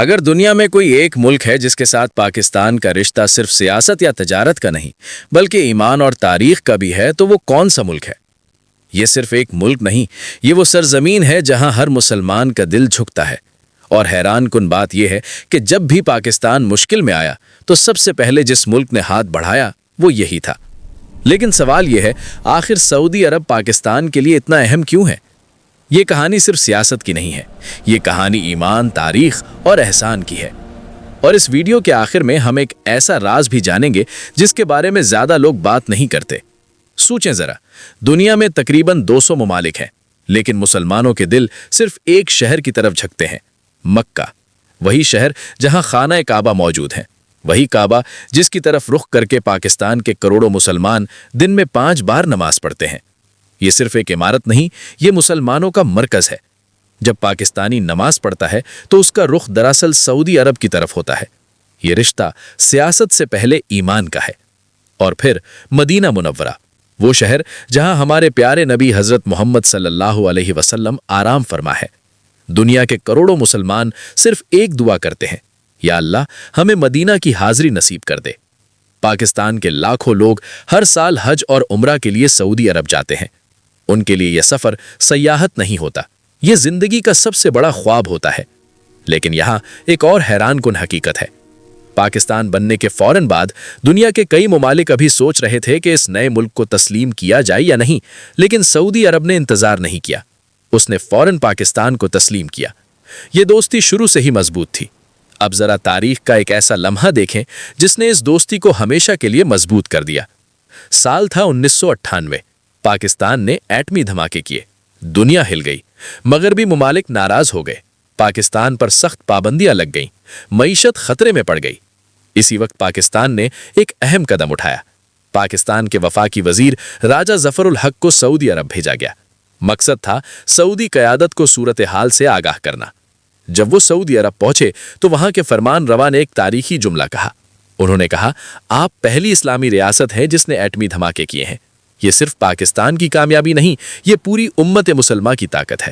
اگر دنیا میں کوئی ایک ملک ہے جس کے ساتھ پاکستان کا رشتہ صرف سیاست یا تجارت کا نہیں بلکہ ایمان اور تاریخ کا بھی ہے تو وہ کون سا ملک ہے؟ یہ صرف ایک ملک نہیں، یہ وہ سرزمین ہے جہاں ہر مسلمان کا دل جھکتا ہے۔ اور حیران کن بات یہ ہے کہ جب بھی پاکستان مشکل میں آیا تو سب سے پہلے جس ملک نے ہاتھ بڑھایا وہ یہی تھا۔ لیکن سوال یہ ہے، آخر سعودی عرب پاکستان کے لیے اتنا اہم کیوں ہے؟ یہ کہانی صرف سیاست کی نہیں ہے، یہ کہانی ایمان، تاریخ اور احسان کی ہے۔ اور اس ویڈیو کے آخر میں ہم ایک ایسا راز بھی جانیں گے جس کے بارے میں زیادہ لوگ بات نہیں کرتے۔ سوچیں ذرا، دنیا میں تقریباً 200 ممالک ہیں، لیکن مسلمانوں کے دل صرف ایک شہر کی طرف جھکتے ہیں، مکہ۔ وہی شہر جہاں خانہ کعبہ موجود ہے، وہی کعبہ جس کی طرف رخ کر کے پاکستان کے کروڑوں مسلمان دن میں 5 بار نماز پڑھتے ہیں۔ یہ صرف ایک عمارت نہیں، یہ مسلمانوں کا مرکز ہے۔ جب پاکستانی نماز پڑھتا ہے تو اس کا رخ دراصل سعودی عرب کی طرف ہوتا ہے۔ یہ رشتہ سیاست سے پہلے ایمان کا ہے۔ اور پھر مدینہ منورہ، وہ شہر جہاں ہمارے پیارے نبی حضرت محمد صلی اللہ علیہ وسلم آرام فرما ہے۔ دنیا کے کروڑوں مسلمان صرف ایک دعا کرتے ہیں، یا اللہ ہمیں مدینہ کی حاضری نصیب کر دے۔ پاکستان کے لاکھوں لوگ ہر سال حج اور عمرہ کے لیے سعودی عرب جاتے ہیں۔ ان کے لیے یہ سفر سیاحت نہیں ہوتا، یہ زندگی کا سب سے بڑا خواب ہوتا ہے۔ لیکن یہاں ایک اور حیران کن حقیقت ہے۔ پاکستان بننے کے فوراً بعد دنیا کے کئی ممالک ابھی سوچ رہے تھے کہ اس نئے ملک کو تسلیم کیا جائے یا نہیں، لیکن سعودی عرب نے انتظار نہیں کیا۔ اس نے فوراً پاکستان کو تسلیم کیا۔ یہ دوستی شروع سے ہی مضبوط تھی۔ اب ذرا تاریخ کا ایک ایسا لمحہ دیکھیں جس نے اس دوستی کو ہمیشہ کے لیے مضبوط کر دیا۔ سال تھا 1998۔ پاکستان نے ایٹمی دھماکے کیے، دنیا ہل گئی، مغربی ممالک ناراض ہو گئے، پاکستان پر سخت پابندیاں لگ گئیں، معیشت خطرے میں پڑ گئی۔ اسی وقت پاکستان نے ایک اہم قدم اٹھایا۔ پاکستان کے وفاقی وزیر راجہ ظفر الحق کو سعودی عرب بھیجا گیا۔ مقصد تھا سعودی قیادت کو صورتحال سے آگاہ کرنا۔ جب وہ سعودی عرب پہنچے تو وہاں کے فرمان روا نے ایک تاریخی جملہ کہا۔ انہوں نے کہا، آپ پہلی اسلامی ریاست ہیں جس نے ایٹمی دھماکے کیے ہیں۔ یہ صرف پاکستان کی کامیابی نہیں، یہ پوری امت مسلمہ کی طاقت ہے۔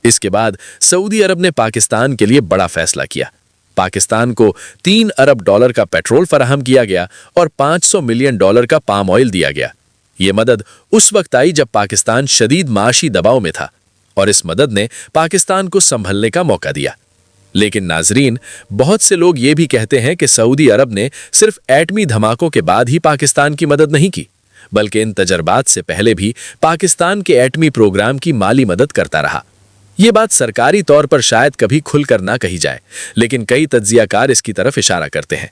اس کے بعد سعودی عرب نے پاکستان کے لیے بڑا فیصلہ کیا۔ پاکستان کو $3 ارب کا پیٹرول فراہم کیا گیا اور $500 ملین کا پام آئل دیا گیا۔ یہ مدد اس وقت آئی جب پاکستان شدید معاشی دباؤ میں تھا، اور اس مدد نے پاکستان کو سنبھلنے کا موقع دیا۔ لیکن ناظرین، بہت سے لوگ یہ بھی کہتے ہیں کہ سعودی عرب نے صرف ایٹمی دھماکوں کے بعد ہی پاکستان کی مدد نہیں کی، بلکہ ان تجربات سے پہلے بھی پاکستان کے ایٹمی پروگرام کی مالی مدد کرتا رہا۔ یہ بات سرکاری طور پر شاید کبھی کھل کر نہ کہی جائے، لیکن کئی تجزیہ کار اس کی طرف اشارہ کرتے ہیں۔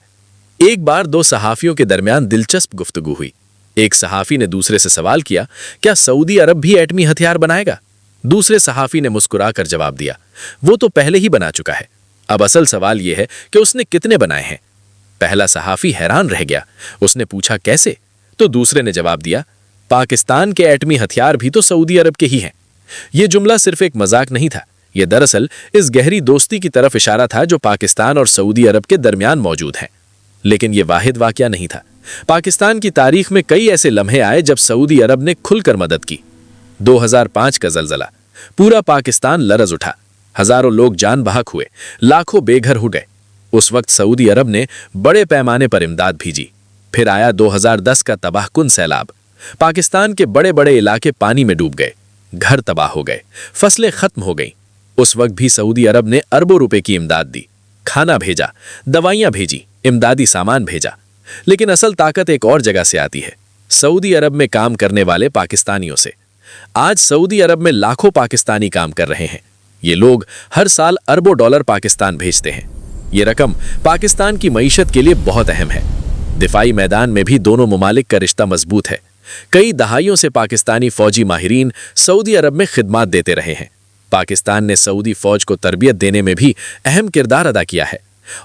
ایک بار 2 صحافیوں کے درمیان دلچسپ گفتگو ہوئی۔ ایک صحافی نے دوسرے سے سوال کیا، کیا سعودی عرب بھی ایٹمی ہتھیار بنائے گا؟ دوسرے صحافی نے مسکرا کر جواب دیا، وہ تو پہلے ہی بنا چکا ہے، اب اصل سوال یہ ہے کہ اس نے کتنے بنائے ہیں۔ پہلا صحافی حیران رہ گیا، اس نے پوچھا کیسے؟ تو دوسرے نے جواب دیا، پاکستان کے ایٹمی ہتھیار بھی تو سعودی عرب کے ہی ہیں۔ یہ جملہ صرف ایک مذاق نہیں تھا، یہ دراصل اس گہری دوستی کی طرف اشارہ تھا جو پاکستان اور سعودی عرب کے درمیان موجود ہے۔ لیکن یہ واحد واقعہ نہیں تھا۔ پاکستان کی تاریخ میں کئی ایسے لمحے آئے جب سعودی عرب نے کھل کر مدد کی۔ 2005 کا زلزلہ، پورا پاکستان لرز اٹھا، ہزاروں لوگ جان بحق ہوئے، لاکھوں بے گھر ہو گئے۔ اس وقت سعودی عرب نے بڑے پیمانے پر امداد بھیجی۔ پھر آیا 2010 کا تباہ کن سیلاب، پاکستان کے بڑے بڑے علاقے پانی میں ڈوب گئے، گھر تباہ ہو گئے، فصلیں ختم ہو گئیں۔ اس وقت بھی سعودی عرب نے اربوں روپے کی امداد دی، کھانا بھیجا، دوائیاں بھیجی، امدادی سامان بھیجا۔ لیکن اصل طاقت ایک اور جگہ سے آتی ہے، سعودی عرب میں کام کرنے والے پاکستانیوں سے۔ آج سعودی عرب میں لاکھوں پاکستانی کام کر رہے ہیں۔ یہ لوگ ہر سال اربوں ڈالر پاکستان بھیجتے ہیں۔ یہ رقم پاکستان کی معیشت کے لیے بہت اہم ہے۔ دفاعی میدان میں بھی دونوں ممالک کا رشتہ مضبوط ہے۔ کئی دہائیوں سے پاکستانی فوجی ماہرین سعودی عرب میں خدمات دیتے رہے ہیں۔ پاکستان نے سعودی فوج کو تربیت دینے میں بھی اہم کردار ادا کیا ہے۔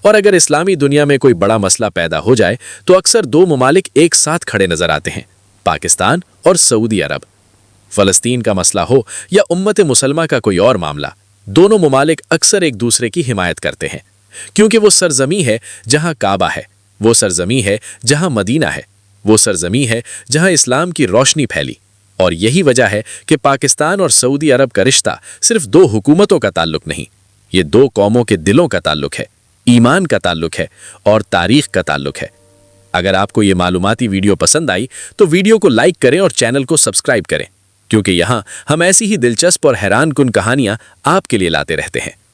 اور اگر اسلامی دنیا میں کوئی بڑا مسئلہ پیدا ہو جائے تو اکثر 2 ممالک ایک ساتھ کھڑے نظر آتے ہیں، پاکستان اور سعودی عرب۔ فلسطین کا مسئلہ ہو یا امت مسلمہ کا کوئی اور معاملہ، دونوں ممالک اکثر ایک دوسرے کی حمایت کرتے ہیں، کیونکہ وہ سرزمین ہے جہاں کعبہ ہے، وہ سرزمین ہے جہاں مدینہ ہے، وہ سرزمین ہے جہاں اسلام کی روشنی پھیلی۔ اور یہی وجہ ہے کہ پاکستان اور سعودی عرب کا رشتہ صرف 2 حکومتوں کا تعلق نہیں، یہ 2 قوموں کے دلوں کا تعلق ہے۔ ایمان کا تعلق ہے اور تاریخ کا تعلق ہے۔ اگر آپ کو یہ معلوماتی ویڈیو پسند آئی تو ویڈیو کو لائک کریں اور چینل کو سبسکرائب کریں، کیونکہ یہاں ہم ایسی ہی دلچسپ اور حیران کن کہانیاں آپ کے لیے لاتے رہتے ہیں۔